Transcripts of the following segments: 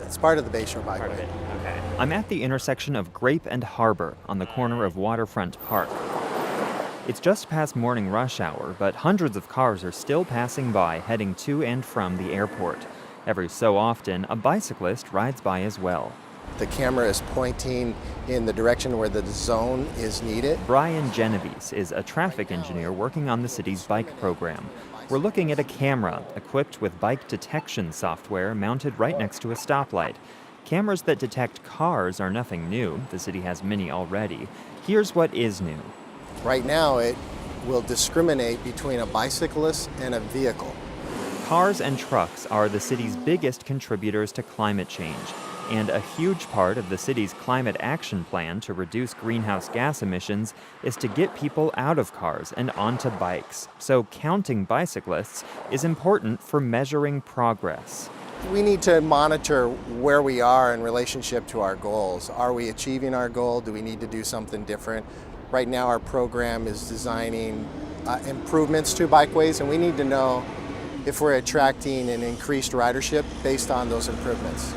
It's part of the Bayshore Part of Bikeway. it. Okay. I'm at the intersection of Grape and Harbor on the corner of Waterfront Park. It's just past morning rush hour, but hundreds of cars are still passing by heading to and from the airport. Every so often, a bicyclist rides by as well. The camera is pointing in the direction where the zone is needed. Brian Genovese is a traffic engineer working on the city's bike program. We're looking at a camera equipped with bike detection software mounted right next to a stoplight. Cameras that detect cars are nothing new. The city has many already. Here's what is new. Right now, it will discriminate between a bicyclist and a vehicle. Cars and trucks are the city's biggest contributors to climate change, and a huge part of the city's climate action plan to reduce greenhouse gas emissions is to get people out of cars and onto bikes. So counting bicyclists is important for measuring progress. We need to monitor where we are in relationship to our goals. Are we achieving our goal? Do we need to do something different? Right now, our program is designing improvements to bikeways, and we need to know if we're attracting an increased ridership based on those improvements.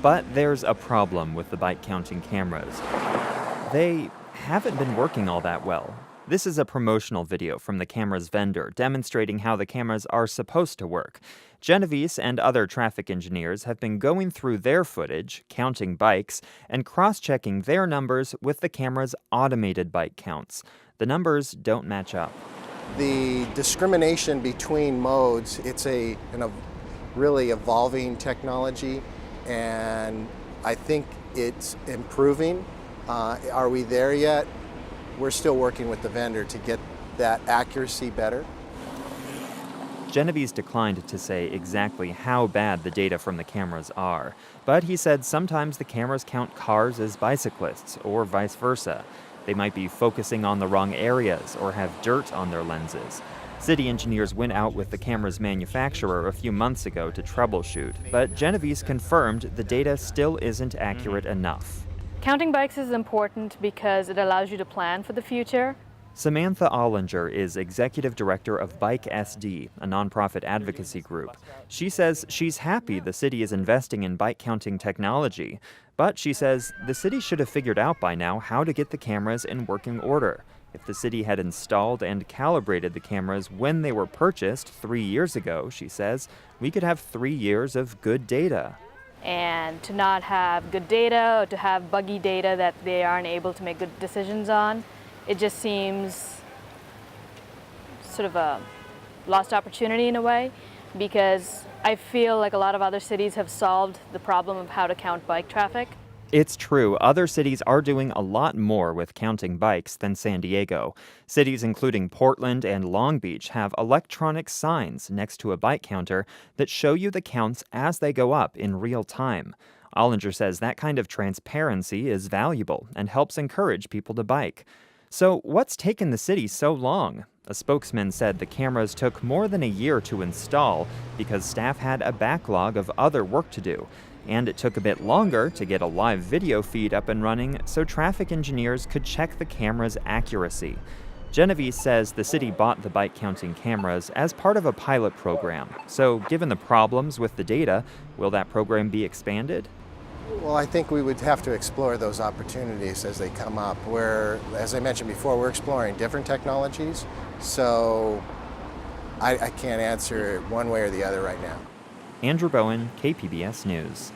But there's a problem with the bike counting cameras. They haven't been working all that well. This is a promotional video from the camera's vendor demonstrating how the cameras are supposed to work. Genovese and other traffic engineers have been going through their footage, counting bikes, and cross-checking their numbers with the camera's automated bike counts. The numbers don't match up. The discrimination between modes, it's a really evolving technology, and I think it's improving. Are we there yet? We're still working with the vendor to get that accuracy better. Genovese declined to say exactly how bad the data from the cameras are, but he said sometimes the cameras count cars as bicyclists, or vice versa. They might be focusing on the wrong areas or have dirt on their lenses. City engineers went out with the camera's manufacturer a few months ago to troubleshoot, but Genovese confirmed the data still isn't accurate enough. Counting bikes is important because it allows you to plan for the future. Samantha Ollinger is executive director of Bike SD, a nonprofit advocacy group. She says she's happy the city is investing in bike counting technology, but she says the city should have figured out by now how to get the cameras in working order. If the city had installed and calibrated the cameras when they were purchased 3 years ago, she says, we could have 3 years of good data. And to not have good data or to have buggy data that they aren't able to make good decisions on, it just seems sort of a lost opportunity in a way, because I feel like a lot of other cities have solved the problem of how to count bike traffic. It's true, other cities are doing a lot more with counting bikes than San Diego. Cities including Portland and Long Beach have electronic signs next to a bike counter that show you the counts as they go up in real time. Ollinger says that kind of transparency is valuable and helps encourage people to bike. So what's taken the city so long? A spokesman said the cameras took more than a year to install because staff had a backlog of other work to do. And it took a bit longer to get a live video feed up and running so traffic engineers could check the camera's accuracy. Genovese says the city bought the bike counting cameras as part of a pilot program. So given the problems with the data, will that program be expanded? Well, I think we would have to explore those opportunities as they come up. As I mentioned before, we're exploring different technologies, so I can't answer one way or the other right now. Andrew Bowen, KPBS News.